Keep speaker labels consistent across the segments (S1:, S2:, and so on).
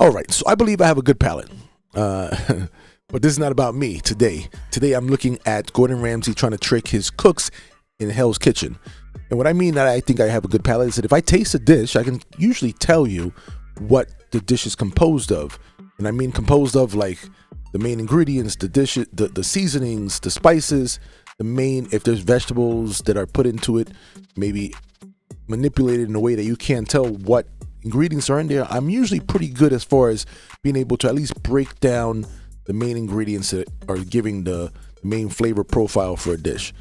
S1: All right, so I believe I have a good palate. But this is not about me today. Today I'm looking at Gordon Ramsay trying to trick his cooks in Hell's Kitchen. And what I mean that I think I have a good palate is that if I taste a dish, I can usually tell you what the dish is composed of. And I mean composed of like the main ingredients, the dish, the seasonings, the spices, the main, if there's vegetables that are put into it, maybe manipulated in a way that you can't tell what ingredients are in there. I'm usually pretty good as far as being able to at least break down the main ingredients that are giving the main flavor profile for a dish.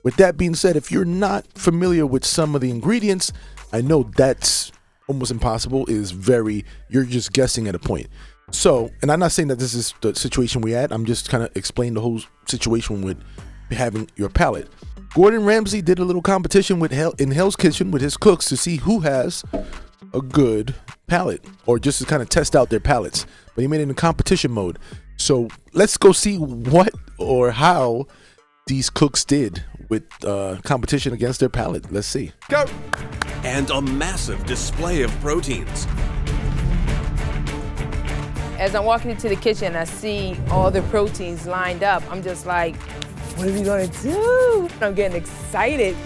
S1: With that being said, if you're not familiar with some of the ingredients, I know that's almost impossible. You're just guessing at a point. So, and I'm not saying that this is the situation we're at. I'm just kind of explaining the whole situation with having your palate. Gordon Ramsay did a little competition in Hell's Kitchen with his cooks to see who has a good palate, or just to kind of test out their palates. But he made it in competition mode. So let's go see what or how these cooks did with competition against their palate. Let's see.
S2: Go!
S3: And a massive display of proteins.
S4: As I'm walking into the kitchen, I see all the proteins lined up. I'm just like, what are we gonna do? I'm getting excited.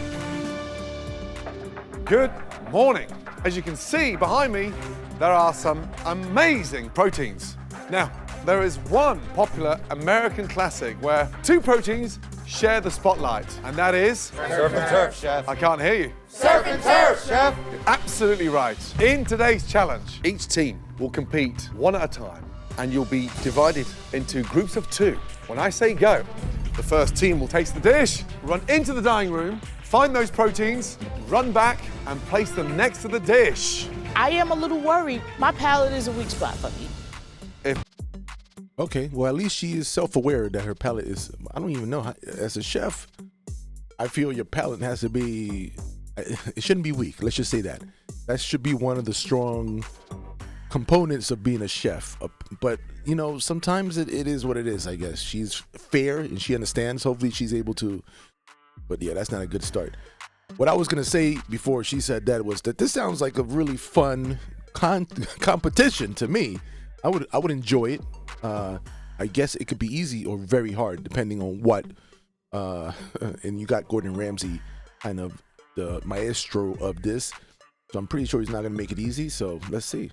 S2: Good morning. As you can see behind me, there are some amazing proteins. Now, there is one popular American classic where two proteins share the spotlight, and that is...
S5: Surf and turf, chef.
S2: I can't hear you.
S5: Surf and turf, chef.
S2: You're absolutely right. In today's challenge, each team will compete one at a time, and you'll be divided into groups of two. When I say go, the first team will taste the dish, run into the dining room, find those proteins, run back, and place them next to the dish.
S6: I am a little worried. My palate is a weak spot for me.
S1: Okay, well, at least she is self-aware that her palate is, I don't even know, as a chef, I feel your palate has to be, it shouldn't be weak, let's just say that. That should be one of the strong components of being a chef. But, you know, sometimes it is what it is, I guess. She's fair and she understands, hopefully she's able to, but yeah, that's not a good start. What I was going to say before she said that was that this sounds like a really fun competition to me. I would enjoy it. I guess it could be easy or very hard depending on what. And you got Gordon Ramsay, kind of the maestro of this. So I'm pretty sure he's not going to make it easy. So let's see.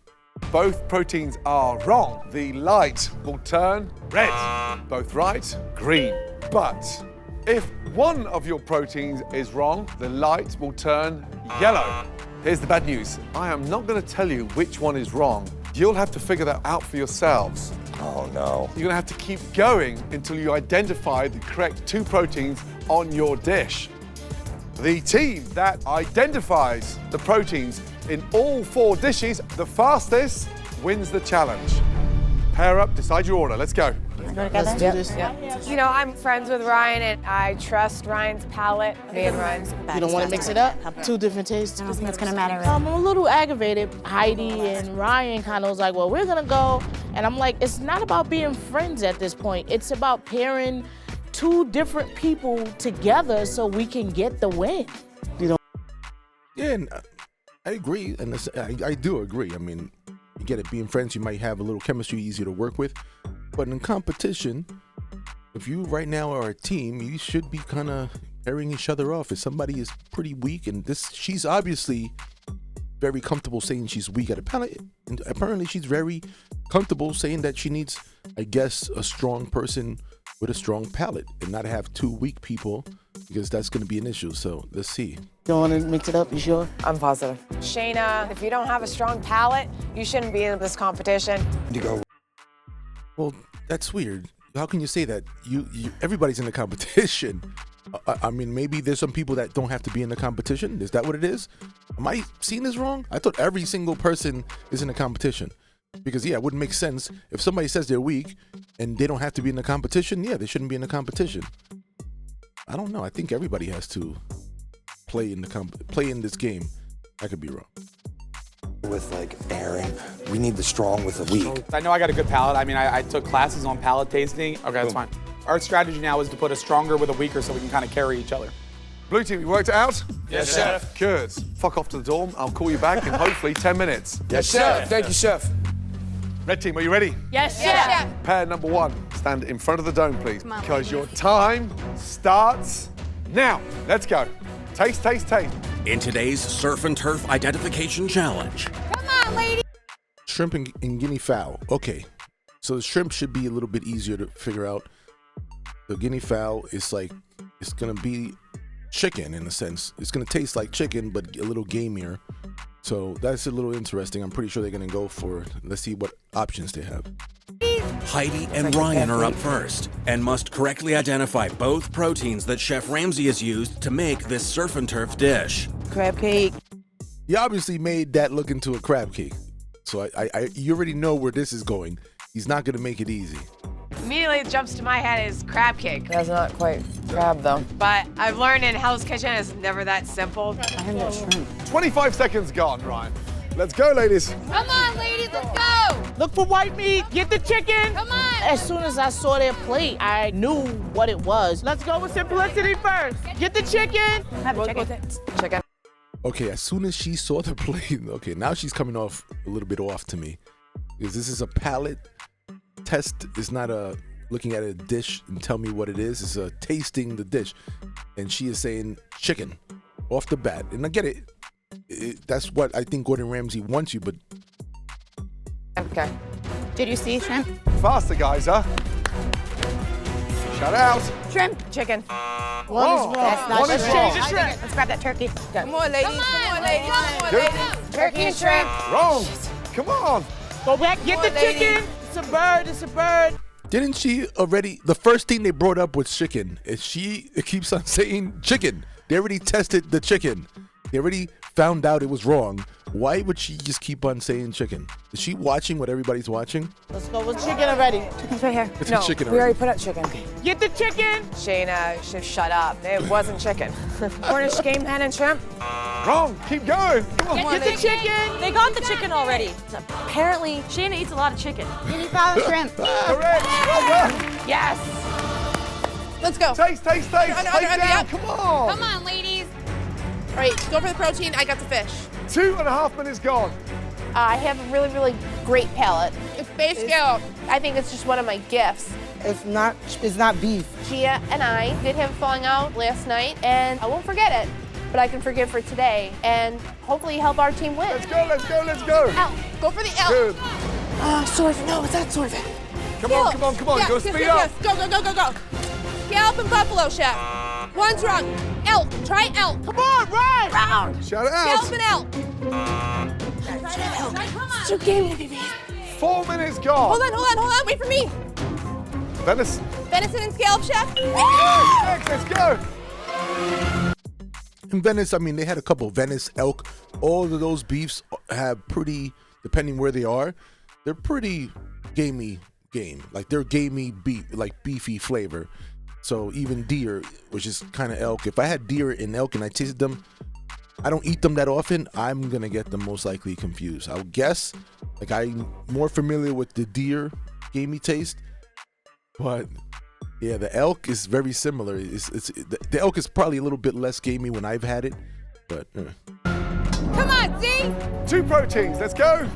S2: Both proteins are wrong. The light will turn red. Both right, green. But if one of your proteins is wrong, the light will turn yellow. Here's the bad news. I am not going to tell you which one is wrong. You'll have to figure that out for yourselves.
S5: Oh, no.
S2: You're going to have to keep going until you identify the correct two proteins on your dish. The team that identifies the proteins in all four dishes the fastest wins the challenge. Pair up, decide your order. Let's go.
S6: Let's do this.
S4: You know, I'm friends with Ryan and I trust Ryan's palate. Me and Ryan's.
S6: You don't want to mix it up? Two different tastes?
S7: I don't think it's gonna matter.
S6: I'm a little aggravated. Heidi and Ryan kind of was like, well, we're gonna go. And I'm like, it's not about being friends at this point. It's about pairing two different people together so we can get the win. You know?
S1: Yeah, and I agree. And I do agree. I mean, you get it, being friends, you might have a little chemistry, easier to work with. But in competition, if you right now are a team, you should be kind of pairing each other off. If somebody is pretty weak, and she's obviously very comfortable saying she's weak at a palate, and apparently she's very comfortable saying that she needs, I guess, a strong person with a strong palate and not have two weak people, because that's going to be an issue. So let's see.
S6: Don't want to mix it up, you sure?
S4: I'm positive. Shayna, if you don't have a strong palate, you shouldn't be in this competition.
S5: You go.
S1: Well, that's weird. How can you say that? Everybody's in the competition. I mean, maybe there's some people that don't have to be in the competition. Is that what it is? Am I seeing this wrong? I thought every single person is in the competition. Because, yeah, it wouldn't make sense. If somebody says they're weak and they don't have to be in the competition, yeah, they shouldn't be in the competition. I don't know. I think everybody has to play in this game. I could be wrong.
S5: With like Aaron, we need the strong with the weak.
S8: I know I got a good palate. I mean, I took classes on palate tasting. Okay, that's fine. Our strategy now is to put a stronger with a weaker so we can kind of carry each other.
S2: Blue team, you worked it out?
S5: Yes, chef.
S2: Good. Fuck off to the dorm. I'll call you back in hopefully 10 minutes.
S5: Yes, chef. Thank you, chef.
S2: Red team, are you ready?
S6: Yes,
S4: Yeah.
S6: chef.
S2: Pair number 1, stand in front of the dome, please.
S7: on,
S2: Because your time starts now. Let's go. Taste, taste, taste.
S3: In today's Surf and Turf Identification Challenge,
S7: Come on, lady.
S1: Shrimp and guinea fowl. Okay, so the shrimp should be a little bit easier to figure out. The guinea fowl is like, it's gonna be chicken in a sense. It's gonna taste like chicken, but a little gamier. So that's a little interesting. I'm pretty sure they're gonna go for, let's see what options they have.
S3: Heidi and Ryan are up first and must correctly identify both proteins that Chef Ramsay has used to make this surf and turf dish.
S4: Crab cake.
S1: You obviously made that look into a crab cake. So you already know where this is going. He's not gonna make it easy.
S9: Immediately it jumps to my head is crab cake.
S4: That's not quite crab though.
S9: But I've learned in Hell's Kitchen it's never that simple.
S2: 25 seconds gone, Ryan. Let's go, ladies.
S7: Come on, ladies, let's go.
S6: Look for white meat. Get the chicken.
S7: Come on.
S6: As soon as I saw their plate, I knew what it was. Let's go with simplicity first. Get the chicken.
S4: Chicken.
S1: Okay, as soon as she saw the plate, okay, now she's coming off a little bit off to me. Because this is a palate test. It's not a looking at a dish and tell me what it is. It's a tasting the dish. And she is saying chicken off the bat. And I get it. That's what I think Gordon Ramsay wants you, but
S4: Okay.
S7: Did you see shrimp?
S2: Faster, guys, huh? Shout out.
S7: Shrimp.
S4: Chicken.
S6: One is wrong.
S7: That's not
S2: One is
S7: shrimp.
S2: wrong.
S7: Let's grab that turkey.
S4: Come on, ladies. Come on, ladies. Come on, ladies.
S7: Turkey and shrimp.
S2: Wrong. Come on.
S6: Go back. Get the
S4: Come on, lady.
S6: chicken. It's a bird. It's a bird.
S1: didn't she already, the first thing they brought up was chicken. And it keeps on saying chicken. They already tested the chicken. They already found out it was wrong. Why would she just keep on saying chicken? Is she watching what everybody's watching?
S6: Let's go with chicken already.
S7: Chicken's right here.
S1: It's
S4: No,
S1: a chicken
S4: we already
S1: already.
S4: put out chicken.
S6: Get the chicken.
S4: Shayna should shut up. It wasn't chicken. Cornish game hen and shrimp.
S2: Wrong. Keep going. Come on.
S6: Get the chicken.
S10: They got the chicken already. Apparently, Shayna eats a lot of chicken.
S7: Guinea fowl shrimp.
S2: Correct. Well done.
S4: Yes. Let's go.
S2: Taste, taste, taste.
S4: Under,
S2: Take
S4: under,
S2: down.
S4: yeah.
S2: Come on.
S7: Come on, ladies.
S4: All right, go for the protein. I got the fish.
S2: 2.5 minutes gone.
S11: I have a really, really great palate.
S4: It's fish scale.
S11: I think it's just one of my gifts.
S12: It's not beef.
S11: Gia and I did have a falling out last night, and I won't forget it. But I can forgive for today, and hopefully help our team win.
S2: Let's go, let's go, let's go.
S11: Elk. Go for the elk.
S2: Good.
S11: Sorvin. No, it's not sorvin.
S2: Come on, come on, come on.
S4: Yeah,
S2: Go
S4: yes,
S2: speed
S4: yes,
S2: up.
S4: yes. Go, go, go, go, go. Scallop and buffalo, chef. One's wrong. Elk. Try elk.
S6: Come on, right.
S4: Round.
S2: Shout it
S4: Scallop
S2: out.
S4: and elk.
S11: It's your game, baby.
S2: 4 minutes gone.
S4: Hold on, hold on, hold on. Wait for me.
S2: Venison.
S4: Venison and scallop, chef.
S2: Next, let's go.
S1: In Venice, I mean, they had a couple. Venice, elk, all of those beefs have pretty, depending where they are, they're pretty gamey game. Like they're gamey beef, like beefy flavor. So even deer, which is kind of elk. If I had deer and elk and I tasted them, I don't eat them that often. I'm gonna get them most likely confused. I would guess, like I'm more familiar with the deer gamey taste, but yeah, the elk is very similar. The elk is probably a little bit less gamey when I've had it, but.
S4: Come on, Z.
S2: 2 proteins. Let's go.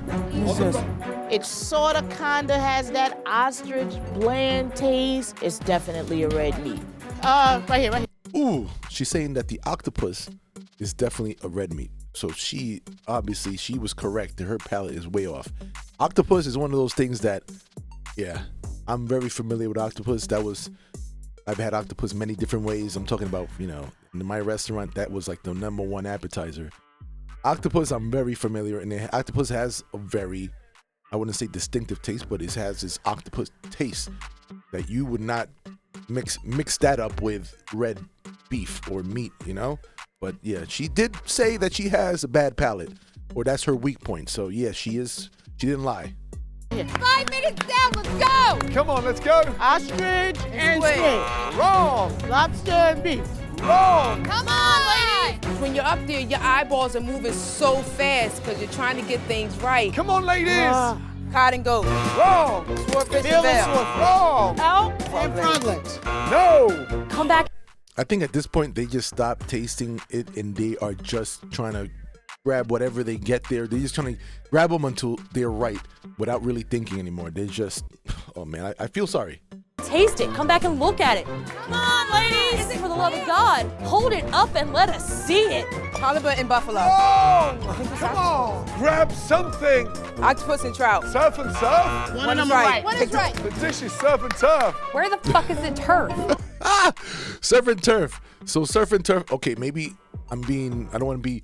S6: It sort of kind of has that ostrich bland taste. It's definitely a red meat. Right here, right here.
S1: Ooh, she's saying that the octopus is definitely a red meat. So she was correct. Her palate is way off. Octopus is one of those things that, yeah, I'm very familiar with octopus. I've had octopus many different ways. I'm talking about, in my restaurant, that was like the #1 appetizer. Octopus, I'm very familiar, and the octopus has a very, I wouldn't say distinctive taste, but it has this octopus taste that you would not mix that up with red beef or meat, But yeah, she did say that she has a bad palate, or that's her weak point. So yeah, she didn't lie.
S4: 5 minutes down. Let's go.
S2: Come on, let's go.
S6: Ostrich and
S4: Wait.
S6: squid.
S2: Wrong.
S6: Lobster and beef.
S2: Wrong.
S4: Come on, ladies. When you're up there, your eyeballs are moving so fast because you're trying to get things right.
S2: Come on, ladies.
S4: Cod and goat.
S2: Wrong.
S4: Swordfish
S6: Bill
S4: and
S6: and
S4: veal.
S6: Swordfish.
S2: Wrong.
S6: Elk and frog legs.
S2: No.
S10: Come back.
S1: I think at this point they just stopped tasting it and they are just trying to grab whatever they get there. They're just trying to grab them until they're right without really thinking anymore. They just, oh man, I feel sorry.
S10: Taste it. Come back and look at it. Come on, ladies. For the love of God, hold it up and let us see it.
S4: Halibut and buffalo.
S2: Oh, come on. Grab something.
S4: Octopus and trout.
S2: Surf and surf.
S6: One of them right.
S11: One is right.
S2: The dish is surf and turf.
S7: Where the fuck is the turf?
S1: Surf and turf. So surf and turf. Okay, maybe I don't want to be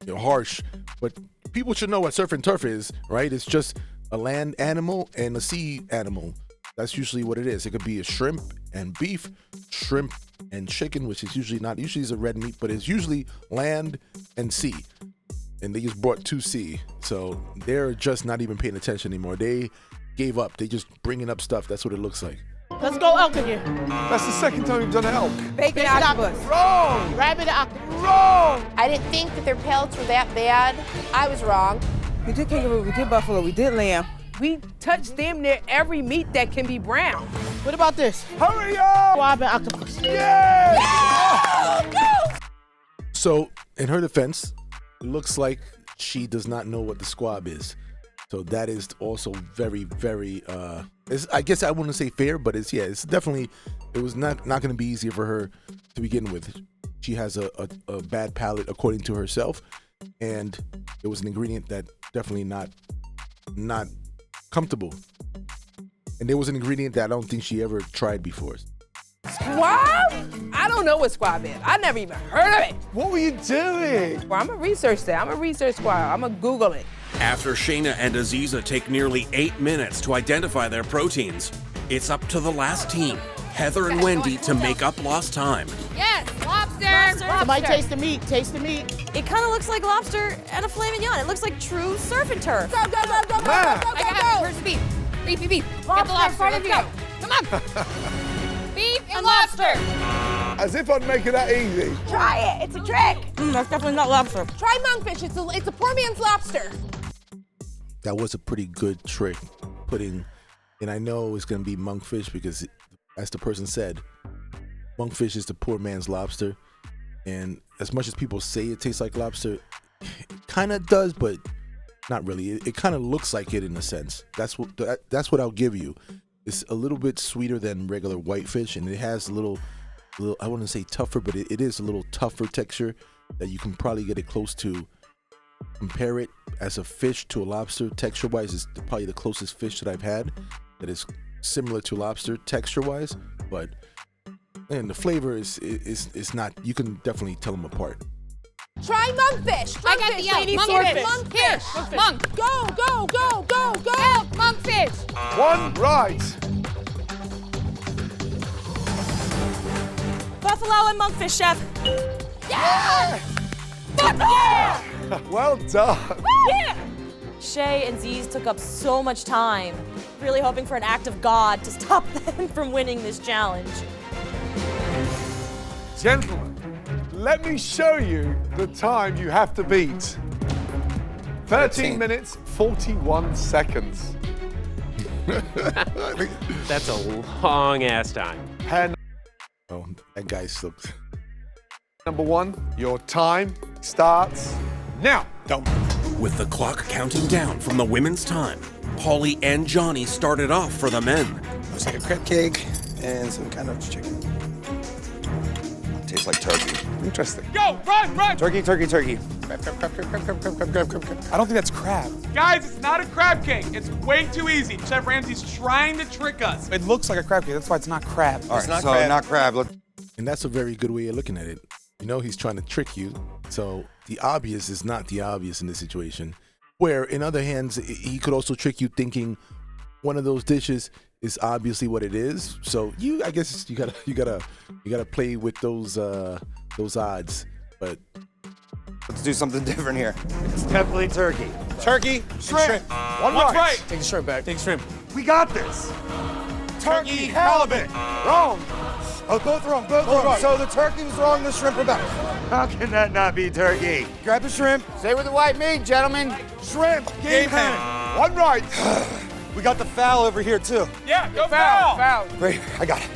S1: harsh, but people should know what surf and turf is, right? It's just a land animal and a sea animal. That's usually what it is. It could be a shrimp and beef, shrimp and chicken, which is usually is a red meat, but it's usually land and sea. And they just brought 2C. So they're just not even paying attention anymore. They gave up. They just bringing up stuff. That's what it looks like.
S6: Let's go elk again.
S2: That's the second time you've done elk.
S4: Bacon octopus.
S2: Wrong.
S6: Rabbit octopus.
S2: Wrong.
S11: I didn't think that their pellets were that bad. I was wrong.
S4: We did kangaroo, we did buffalo, we did lamb. We touched damn near every meat that can be brown.
S6: What about this?
S2: Hurry up.
S6: Squab and octopus.
S2: Yes.
S11: Go!
S1: So in her defense, it looks like she does not know what the squab is. So that is also very, very, I guess I wouldn't say fair, but it's definitely, it was not going to be easier for her to begin with. She has a bad palate according to herself, and it was an ingredient that definitely not comfortable. And there was an ingredient that I don't think she ever tried before.
S4: Squab? I don't know what squab is. I never even heard of it.
S2: What were you doing?
S4: Well, I'm gonna research that. I'm gonna research squab. I'm gonna Google it.
S3: After Shayna and Aziza take nearly 8 minutes to identify their proteins, it's up to the last team, Heather and Wendy, to make up lost time.
S7: Yes, lobster.
S6: Somebody taste the meat. Taste the meat.
S10: It kind of looks like lobster and a filet mignon. It looks like true surf and turf.
S11: Go, go, go, go, go, go,
S7: I
S11: go,
S7: got
S11: go.
S7: it. Where's the beef? Beef, beef.
S11: Lobster,
S7: Get the lobster.
S11: front of
S7: Let's
S11: you.
S7: go. Come on. Beef and lobster.
S2: As if I'd make it that easy.
S11: Try it. It's a trick.
S6: That's definitely not lobster.
S11: Try monkfish. It's a poor man's lobster.
S1: That was a pretty good trick putting, and I know it's going to be monkfish because, as the person said, monkfish is the poor man's lobster. And as much as people say it tastes like lobster, it kind of does, but not really. It kind of looks like it in a sense. That's what I'll give you. It's a little bit sweeter than regular whitefish, and it has a little I wouldn't say tougher, but it is a little tougher texture that you can probably get it close to. Compare it as a fish to a lobster texture-wise is probably the closest fish that I've had that is similar to lobster texture-wise, but and the flavor is not. You can definitely tell them apart.
S11: Try monkfish.
S7: I got the elk. Monkfish. Here. Monk.
S11: Go, go, go, go, go.
S7: Elk. Monkfish.
S2: One right.
S10: Buffalo and monkfish, chef.
S11: Yeah!
S10: Fuck yeah!
S2: Well done.
S10: Yeah! Shay and Z's took up so much time, really hoping for an act of God to stop them from winning this challenge.
S2: Gentlemen, let me show you the time you have to beat. 13 minutes, 41 seconds.
S13: That's a long ass time.
S2: Pen
S1: Oh, that guy sucks.
S2: number one, your time starts now.
S3: With the clock counting down from the women's time, Paulie and Johnny started off for the men.
S5: Looks like a crab cake and some kind of chicken. Tastes like turkey.
S2: Interesting.
S8: Go, run.
S5: Turkey.
S8: I don't think that's crab. Guys, it's not a crab cake. It's way too easy. Chef Ramsay's trying to trick us. It looks like a crab cake. That's why it's not crab.
S5: All right, not crab. Look.
S1: And that's a very good way of looking at it. You know, he's trying to trick you. So the obvious is not the obvious in this situation. Where in other hands, he could also trick you thinking one of those dishes is obviously what it is. So I guess you gotta play with those odds. But
S5: Let's do something different here. It's definitely turkey. Turkey,
S2: Shrimp. One right.
S8: Take the shrimp back. Take the shrimp.
S2: We got this. Turkey halibut. Wrong.
S5: Oh, both wrong. Right. So the turkey was wrong, the shrimp are back. How can that not be turkey? Grab the shrimp.
S14: Stay with the white meat, gentlemen.
S2: Shrimp. Game hen. One right.
S5: We got the fowl over here too.
S8: Yeah, go foul.
S5: Great, I got it.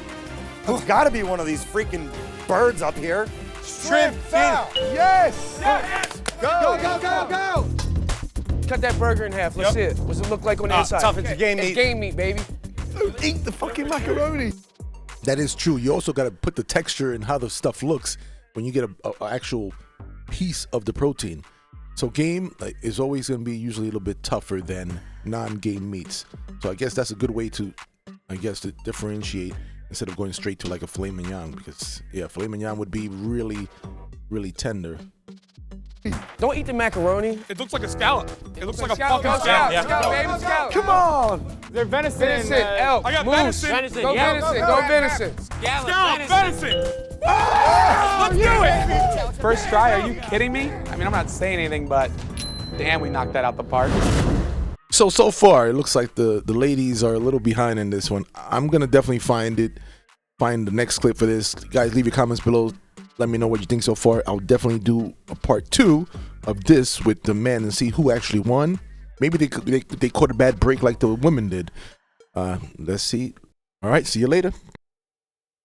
S5: There's gotta be one of these freaking birds up here.
S2: Shrimp foul. Yes.
S8: Yes.
S2: Go.
S5: Cut that burger in half. Let's see it. What's it look like on the inside?
S14: tough. It's game meat.
S5: It's game meat, baby.
S2: Eat the fucking macaroni.
S1: That is true. You also got to put the texture and how the stuff looks when you get a actual piece of the protein. So game is always going to be usually a little bit tougher than non-game meats. So I guess that's a good way to, to differentiate instead of going straight to like a filet mignon, because filet mignon would be really, really tender.
S5: Don't eat the macaroni.
S8: It looks like a scallop. It looks like a
S5: Scallop,
S8: fucking
S5: go
S8: scallop.
S5: scallop, baby, scallop.
S2: Come on.
S14: They're venison.
S5: Venison, elk,
S8: I got
S5: moose.
S8: venison.
S5: Go venison, go venison.
S8: Scallop, venison. Let's do it. First try, are you kidding me? I mean, I'm not saying anything, but damn, we knocked that out the park.
S1: So far, it looks like the ladies are a little behind in this one. I'm going to definitely find the next clip for this. Guys, leave your comments below. Let me know what you think so far. I'll definitely do a part 2 of this with the men and see who actually won. Maybe they caught a bad break like the women did. Let's see. All right, see you later.